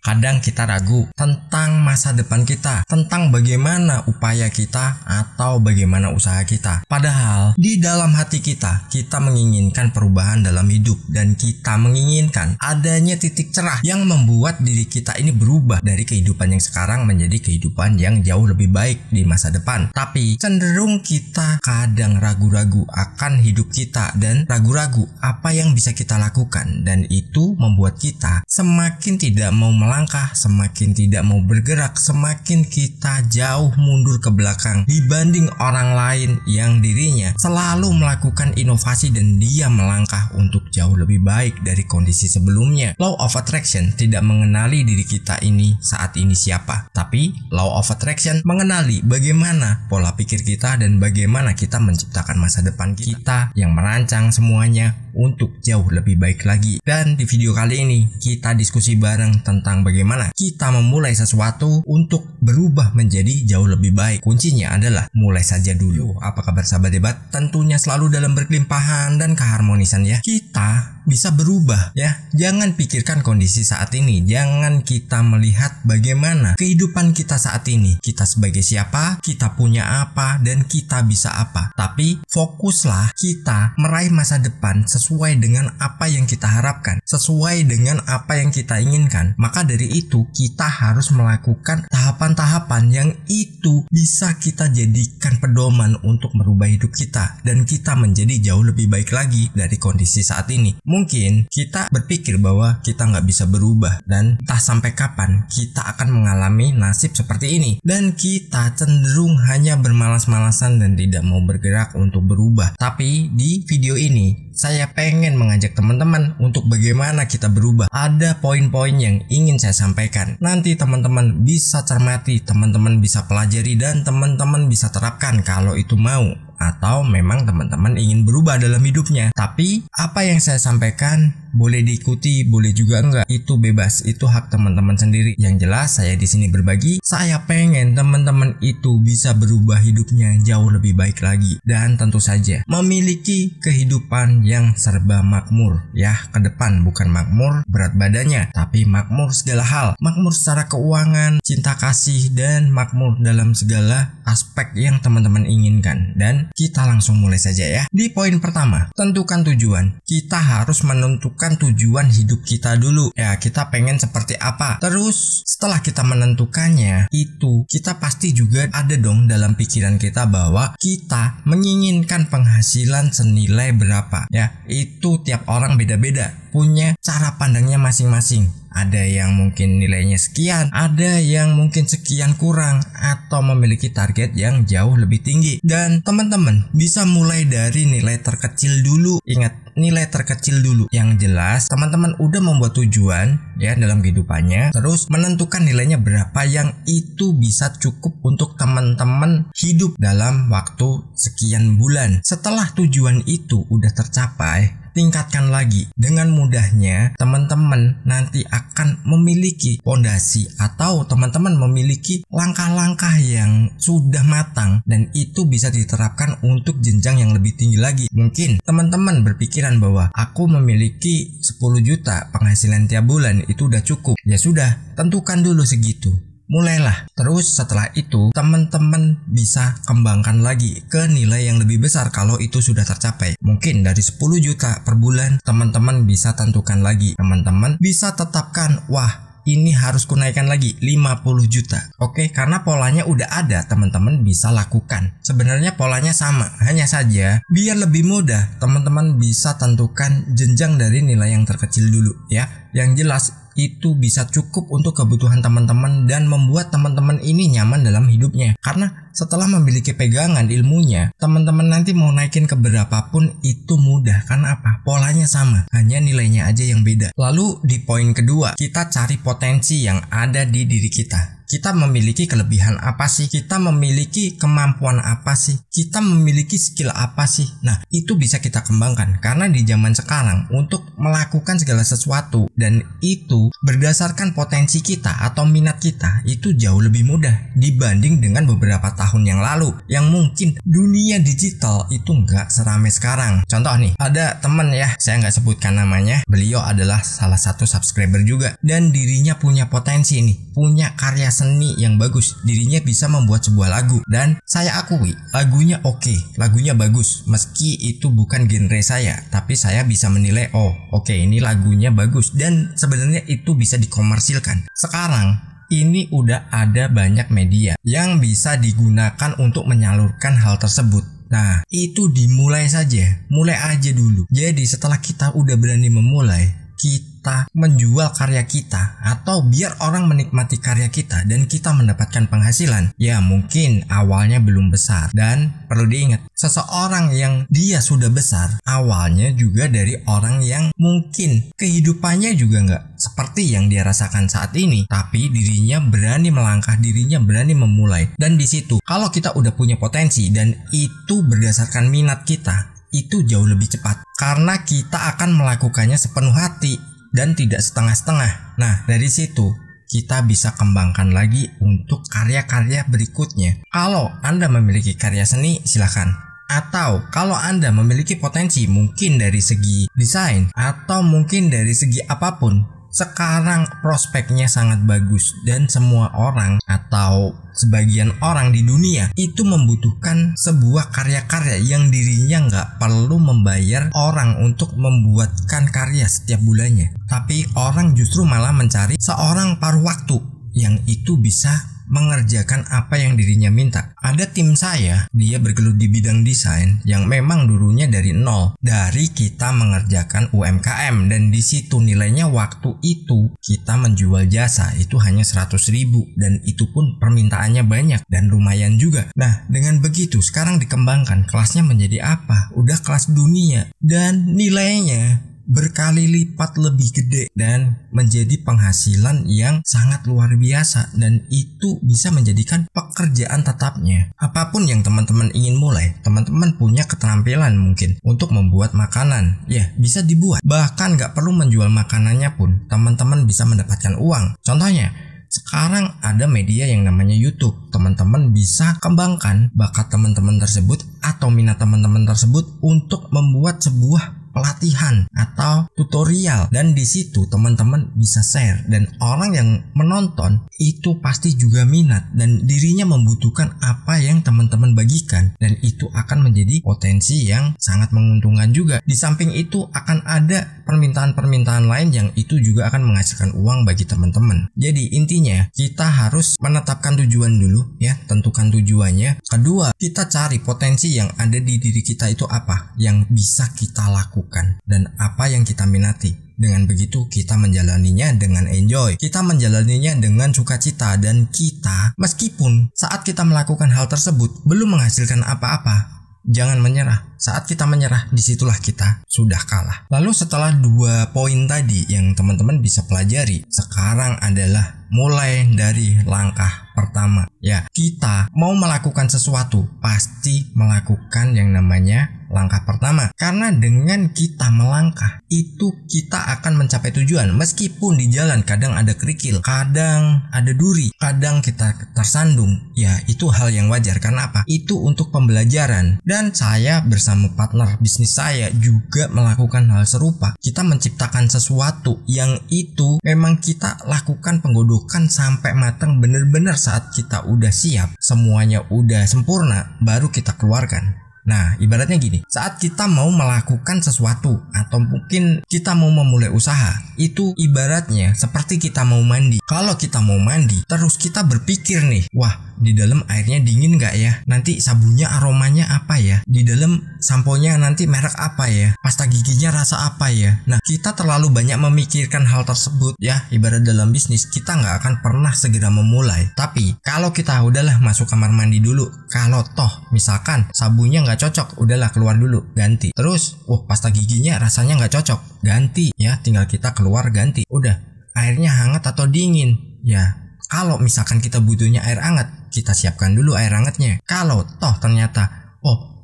Kadang kita ragu tentang masa depan kita, tentang bagaimana upaya kita atau bagaimana usaha kita. Padahal di dalam hati kita menginginkan perubahan dalam hidup dan kita menginginkan adanya titik cerah yang membuat diri kita ini berubah dari kehidupan yang sekarang menjadi kehidupan yang jauh lebih baik di masa depan. Tapi cenderung kita kadang ragu-ragu akan hidup kita dan ragu-ragu apa yang bisa kita lakukan, dan itu membuat kita semakin tidak mau melangkah, semakin tidak mau bergerak, semakin kita jauh mundur ke belakang dibanding orang lain yang dirinya selalu melakukan inovasi dan dia melangkah untuk jauh lebih baik dari kondisi sebelumnya. Law of Attraction tidak mengenali diri kita ini saat ini siapa, tapi Law of Attraction mengenali bagaimana pola pikir kita dan bagaimana kita menciptakan masa depan kita yang merancang semuanya untuk jauh lebih baik lagi. Dan di video kali ini kita diskusi bareng tentang bagaimana kita memulai sesuatu untuk berubah menjadi jauh lebih baik. Kuncinya adalah mulai saja dulu. Apa kabar sahabat debat? Tentunya selalu dalam berkelimpahan dan keharmonisan ya. Kita bisa berubah ya. Jangan pikirkan kondisi saat ini. Jangan kita melihat bagaimana kehidupan kita saat ini. Kita sebagai siapa, kita punya apa, dan kita bisa apa. Tapi fokuslah kita meraih masa depan sesuai dengan apa yang kita harapkan, sesuai dengan apa yang kita inginkan. Maka dari itu kita harus melakukan tahapan-tahapan yang itu bisa kita jadikan pedoman untuk merubah hidup kita dan kita menjadi jauh lebih baik lagi dari kondisi saat ini. Mungkin kita berpikir bahwa kita nggak bisa berubah dan entah sampai kapan kita akan mengalami nasib seperti ini, dan kita cenderung hanya bermalas-malasan dan tidak mau bergerak untuk berubah. Tapi di video ini saya pengen mengajak teman-teman untuk bagaimana kita berubah. Ada poin-poin yang ingin saya sampaikan. Nanti teman-teman bisa cermati, teman-teman bisa pelajari, dan teman-teman bisa terapkan kalau itu mau. Atau memang teman-teman ingin berubah dalam hidupnya. Tapi apa yang saya sampaikan boleh diikuti, boleh juga enggak. Itu bebas, itu hak teman-teman sendiri. Yang jelas saya di sini berbagi. Saya pengen teman-teman itu bisa berubah hidupnya jauh lebih baik lagi. Dan tentu saja memiliki kehidupan yang serba makmur ya ke depan. Bukan makmur berat badannya, tapi makmur segala hal. Makmur secara keuangan, cinta kasih, dan makmur dalam segala aspek yang teman-teman inginkan. Dan kita langsung mulai saja ya. Di poin pertama, tentukan tujuan. Kita harus menentukan tujuan hidup kita dulu. Ya, kita pengen seperti apa. Terus setelah kita menentukannya, itu kita pasti juga ada dong dalam pikiran kita bahwa kita menginginkan penghasilan senilai berapa. Ya, itu tiap orang beda-beda, punya cara pandangnya masing-masing. Ada yang mungkin nilainya sekian, ada yang mungkin sekian kurang, atau memiliki target yang jauh lebih tinggi. Dan teman-teman bisa mulai dari nilai terkecil dulu. Ingat, nilai terkecil dulu. Yang jelas teman-teman udah membuat tujuan ya dalam kehidupannya, terus menentukan nilainya berapa yang itu bisa cukup untuk teman-teman hidup dalam waktu sekian bulan. Setelah tujuan itu udah tercapai, tingkatkan lagi. Dengan mudahnya teman-teman nanti akan memiliki fondasi atau teman-teman memiliki langkah-langkah yang sudah matang, dan itu bisa diterapkan untuk jenjang yang lebih tinggi lagi. Mungkin teman-teman berpikiran bahwa aku memiliki 10 juta penghasilan tiap bulan, itu udah cukup. Ya sudah, tentukan dulu segitu. Mulailah. Terus setelah itu teman-teman bisa kembangkan lagi ke nilai yang lebih besar kalau itu sudah tercapai. Mungkin dari 10 juta per bulan teman-teman bisa tentukan lagi. Teman-teman bisa tetapkan, wah ini harus kunaikkan lagi 50 juta. Oke, karena polanya udah ada, teman-teman bisa lakukan. Sebenarnya polanya sama, hanya saja biar lebih mudah teman-teman bisa tentukan jenjang dari nilai yang terkecil dulu ya. Yang jelas itu bisa cukup untuk kebutuhan teman-teman dan membuat teman-teman ini nyaman dalam hidupnya. Karena setelah memiliki pegangan ilmunya, teman-teman nanti mau naikin ke berapapun itu mudah. Karena apa? Polanya sama, hanya nilainya aja yang beda. Lalu di poin kedua, kita cari potensi yang ada di diri kita. kita memiliki kelebihan apa sih? Kita memiliki kemampuan apa sih? Kita memiliki skill apa sih? Nah, itu bisa kita kembangkan karena di zaman sekarang untuk melakukan segala sesuatu dan itu berdasarkan potensi kita atau minat kita itu jauh lebih mudah dibanding dengan beberapa tahun yang lalu yang mungkin dunia digital itu nggak seramai sekarang. Contoh nih, ada teman ya, saya nggak sebutkan namanya, beliau adalah salah satu subscriber juga dan dirinya punya potensi nih, punya karya seni yang bagus, dirinya bisa membuat sebuah lagu dan saya akui lagunya oke, lagunya bagus meski itu bukan genre saya, tapi saya bisa menilai oke, ini lagunya bagus dan sebenarnya itu bisa dikomersilkan. Sekarang ini udah ada banyak media yang bisa digunakan untuk menyalurkan hal tersebut. Nah, itu dimulai saja, mulai aja dulu. Jadi setelah kita udah berani memulai, kita menjual karya kita atau biar orang menikmati karya kita dan kita mendapatkan penghasilan, ya mungkin awalnya belum besar. Dan perlu diingat, seseorang yang dia sudah besar awalnya juga dari orang yang mungkin kehidupannya juga nggak seperti yang dia rasakan saat ini, tapi dirinya berani melangkah, dirinya berani memulai. Dan di situ kalau kita udah punya potensi dan itu berdasarkan minat kita, itu jauh lebih cepat karena kita akan melakukannya sepenuh hati dan tidak setengah-setengah. Nah, dari situ kita bisa kembangkan lagi untuk karya-karya berikutnya. Kalau Anda memiliki karya seni, silakan. Atau kalau Anda memiliki potensi mungkin dari segi desain atau mungkin dari segi apapun, sekarang prospeknya sangat bagus dan semua orang atau sebagian orang di dunia itu membutuhkan sebuah karya-karya yang dirinya nggak perlu membayar orang untuk membuatkan karya setiap bulannya, tapi orang justru malah mencari seorang paruh waktu yang itu bisa mengerjakan apa yang dirinya minta. Ada tim saya, dia bergelut di bidang desain yang memang dulunya dari nol, dari kita mengerjakan UMKM, dan di situ nilainya waktu itu kita menjual jasa itu hanya 100.000 dan itu pun permintaannya banyak dan lumayan juga. Nah, dengan begitu sekarang dikembangkan, kelasnya menjadi apa? Udah kelas dunia dan nilainya berkali lipat lebih gede dan menjadi penghasilan yang sangat luar biasa, dan itu bisa menjadikan pekerjaan tetapnya. Apapun yang teman-teman ingin mulai, teman-teman punya keterampilan mungkin untuk membuat makanan, ya bisa dibuat. Bahkan gak perlu menjual makanannya pun teman-teman bisa mendapatkan uang. Contohnya, sekarang ada media yang namanya YouTube. Teman-teman bisa kembangkan bakat teman-teman tersebut atau minat teman-teman tersebut untuk membuat sebuah pelatihan atau tutorial, dan di situ teman-teman bisa share dan orang yang menonton itu pasti juga minat dan dirinya membutuhkan apa yang teman-teman bagikan, dan itu akan menjadi potensi yang sangat menguntungkan juga. Di samping itu akan ada permintaan-permintaan lain yang itu juga akan menghasilkan uang bagi teman-teman. Jadi intinya kita harus menetapkan tujuan dulu ya, tentukan tujuannya. Kedua, kita cari potensi yang ada di diri kita itu apa yang bisa kita lakukan dan apa yang kita minati. Dengan begitu kita menjalaninya dengan enjoy, kita menjalaninya dengan sukacita, dan kita meskipun saat kita melakukan hal tersebut belum menghasilkan apa-apa, jangan menyerah. Saat kita menyerah, disitulah kita sudah kalah. Lalu setelah 2 poin tadi yang teman-teman bisa pelajari, sekarang adalah mulai dari langkah pertama. Ya, kita mau melakukan sesuatu pasti melakukan yang namanya langkah pertama, karena dengan kita melangkah itu kita akan mencapai tujuan. Meskipun di jalan kadang ada kerikil, kadang ada duri, kadang kita tersandung, ya itu hal yang wajar. Karena apa? Itu untuk pembelajaran. Dan saya bersama partner bisnis saya juga melakukan hal serupa. Kita menciptakan sesuatu yang itu memang kita lakukan penggodokan sampai matang, bener-bener saat kita udah siap, semuanya udah sempurna, baru kita keluarkan. Nah, ibaratnya gini, saat kita mau melakukan sesuatu atau mungkin kita mau memulai usaha, itu ibaratnya seperti kita mau mandi. Kalau kita mau mandi, terus kita berpikir nih, wah, di dalam airnya dingin gak ya? Nanti sabunnya aromanya apa ya? Di dalam samponya nanti merek apa ya? Pasta giginya rasa apa ya? Nah, kita terlalu banyak memikirkan hal tersebut ya, ibarat dalam bisnis, kita gak akan pernah segera memulai. Tapi, kalau kita udahlah masuk kamar mandi dulu, kalau toh misalkan sabunnya gak cocok, udahlah keluar dulu, ganti. Terus, pasta giginya rasanya nggak cocok, ganti ya, tinggal kita keluar ganti. Udah, airnya hangat atau dingin, ya Kalau misalkan kita butuhnya air hangat, kita siapkan dulu air hangatnya. Kalau toh ternyata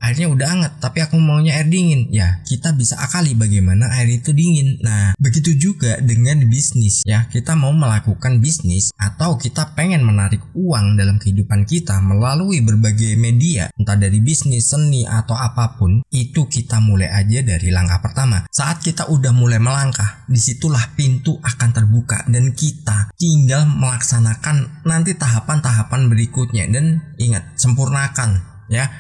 airnya udah hangat tapi aku maunya air dingin, ya kita bisa akali bagaimana air itu dingin. Nah, begitu juga dengan bisnis ya. Kita mau melakukan bisnis atau kita pengen menarik uang dalam kehidupan kita melalui berbagai media, entah dari bisnis, seni atau apapun, itu kita mulai aja dari langkah pertama. Saat kita udah mulai melangkah, disitulah pintu akan terbuka dan kita tinggal melaksanakan nanti tahapan-tahapan berikutnya. Dan ingat, sempurnakan ya.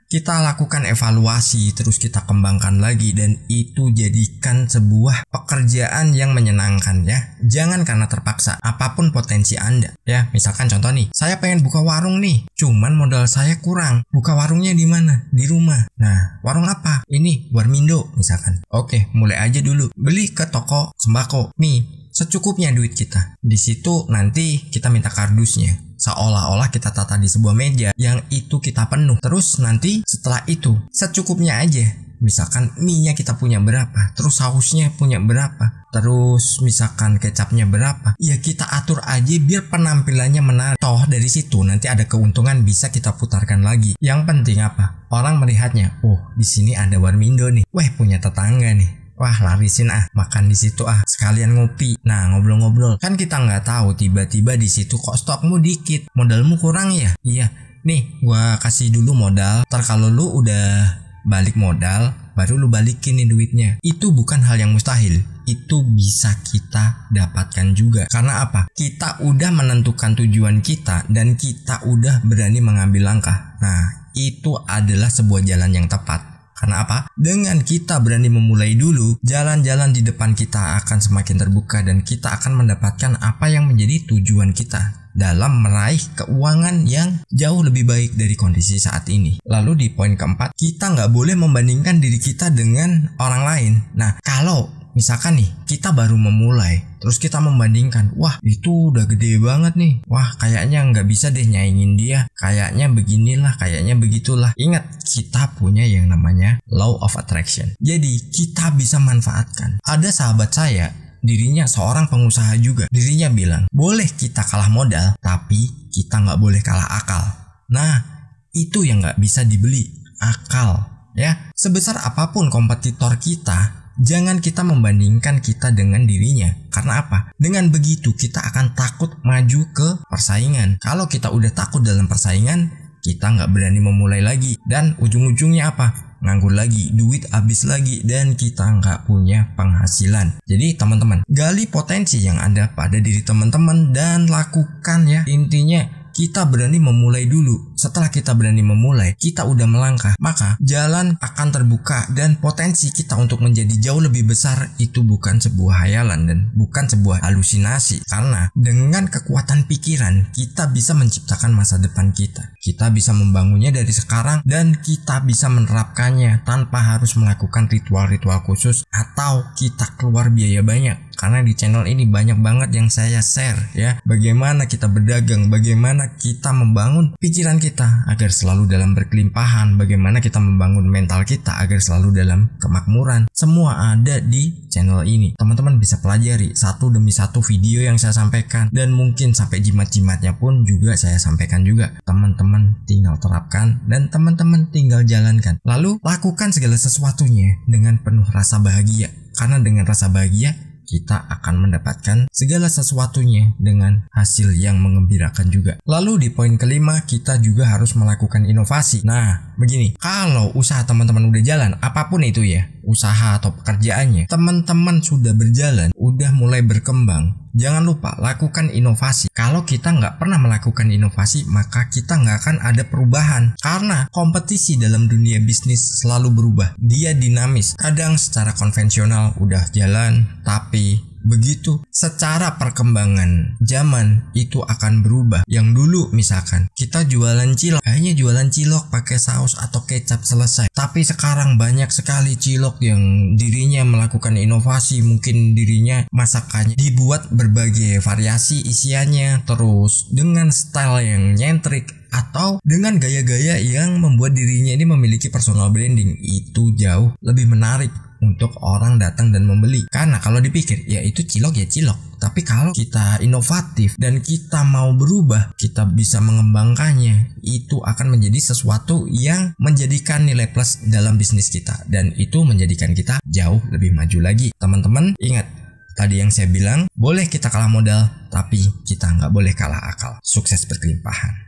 Kita lakukan evaluasi, terus kita kembangkan lagi, dan itu jadikan sebuah pekerjaan yang menyenangkan ya. Jangan karena terpaksa, apapun potensi Anda ya. Misalkan contoh nih, saya pengen buka warung nih, cuman modal saya kurang. Buka warungnya di mana? Di rumah. Nah, warung apa? Ini Warmindo misalkan. Oke, mulai aja dulu. Beli ke toko sembako. Nih, secukupnya duit kita. Di situ nanti kita minta kardusnya. Seolah-olah kita tata di sebuah meja yang itu kita penuh. Terus nanti setelah itu secukupnya aja. Misalkan mie-nya kita punya berapa, terus sausnya punya berapa, terus misalkan kecapnya berapa, ya kita atur aja biar penampilannya menarik. Toh dari situ nanti ada keuntungan bisa kita putarkan lagi. Yang penting apa? Orang melihatnya, oh di sini ada Warmindo nih, weh punya tetangga nih. Wah larisin makan di situ sekalian ngopi. Nah ngobrol-ngobrol, kan kita nggak tahu tiba-tiba di situ kok stokmu dikit, modalmu kurang ya. Iya, nih gua kasih dulu modal. Ntar kalau lu udah balik modal, baru lu balikin nih duitnya. Itu bukan hal yang mustahil. Itu bisa kita dapatkan juga. Karena apa? Kita udah menentukan tujuan kita dan kita udah berani mengambil langkah. Nah itu adalah sebuah jalan yang tepat. Karena apa? Dengan kita berani memulai dulu, jalan-jalan di depan kita akan semakin terbuka dan kita akan mendapatkan apa yang menjadi tujuan kita dalam meraih keuangan yang jauh lebih baik dari kondisi saat ini. Lalu di poin keempat, kita nggak boleh membandingkan diri kita dengan orang lain. Nah, kalau misalkan nih kita baru memulai, terus kita membandingkan, wah itu udah gede banget nih, wah kayaknya nggak bisa deh nyaingin dia, kayaknya beginilah, kayaknya begitulah. Ingat, kita punya yang namanya law of attraction. Jadi kita bisa manfaatkan. Ada sahabat saya, dirinya seorang pengusaha juga, dirinya bilang, boleh kita kalah modal, tapi kita nggak boleh kalah akal. Nah itu yang nggak bisa dibeli, akal ya. Sebesar apapun kompetitor kita, jangan kita membandingkan kita dengan dirinya. Karena apa? Dengan begitu kita akan takut maju ke persaingan. Kalau kita udah takut dalam persaingan, kita nggak berani memulai lagi. Dan ujung-ujungnya apa? Nganggur lagi, duit habis lagi, dan kita nggak punya penghasilan. Jadi teman-teman, gali potensi yang ada pada diri teman-teman dan lakukan ya. Intinya kita berani memulai dulu. Setelah kita berani memulai, kita udah melangkah, maka jalan akan terbuka dan potensi kita untuk menjadi jauh lebih besar itu bukan sebuah hayalan dan bukan sebuah halusinasi. Karena dengan kekuatan pikiran, kita bisa menciptakan masa depan kita. Kita bisa membangunnya dari sekarang dan kita bisa menerapkannya tanpa harus melakukan ritual-ritual khusus atau kita keluar biaya banyak. Karena di channel ini banyak banget yang saya share ya, bagaimana kita berdagang, bagaimana kita membangun pikiran kita agar selalu dalam berkelimpahan, bagaimana kita membangun mental kita agar selalu dalam kemakmuran. Semua ada di channel ini. Teman-teman bisa pelajari satu demi satu video yang saya sampaikan, dan mungkin sampai jimat-jimatnya pun juga saya sampaikan juga. Teman-teman tinggal terapkan dan teman-teman tinggal jalankan. Lalu lakukan segala sesuatunya dengan penuh rasa bahagia. Karena dengan rasa bahagia kita akan mendapatkan segala sesuatunya dengan hasil yang mengembirakan juga. Lalu di poin kelima, kita juga harus melakukan inovasi. Nah, begini, kalau usaha teman-teman udah jalan, apapun itu ya, usaha atau pekerjaannya, teman-teman sudah berjalan, udah mulai berkembang, jangan lupa lakukan inovasi. Kalau kita nggak pernah melakukan inovasi, maka kita nggak akan ada perubahan. Karena kompetisi dalam dunia bisnis selalu berubah. Dia dinamis. Kadang secara konvensional udah jalan, tapi begitu secara perkembangan zaman itu akan berubah. Yang dulu misalkan kita jualan cilok, hanya jualan cilok pakai saus atau kecap selesai. Tapi sekarang banyak sekali cilok yang dirinya melakukan inovasi. Mungkin dirinya masakannya dibuat berbagai variasi isiannya, terus dengan style yang nyentrik atau dengan gaya-gaya yang membuat dirinya ini memiliki personal branding. Itu jauh lebih menarik untuk orang datang dan membeli. Karena kalau dipikir, ya itu cilok ya cilok. Tapi kalau kita inovatif dan kita mau berubah, kita bisa mengembangkannya, itu akan menjadi sesuatu yang menjadikan nilai plus dalam bisnis kita. Dan itu menjadikan kita jauh lebih maju lagi. Teman-teman, ingat, tadi yang saya bilang, boleh kita kalah modal, tapi kita nggak boleh kalah akal. Sukses berkelimpahan.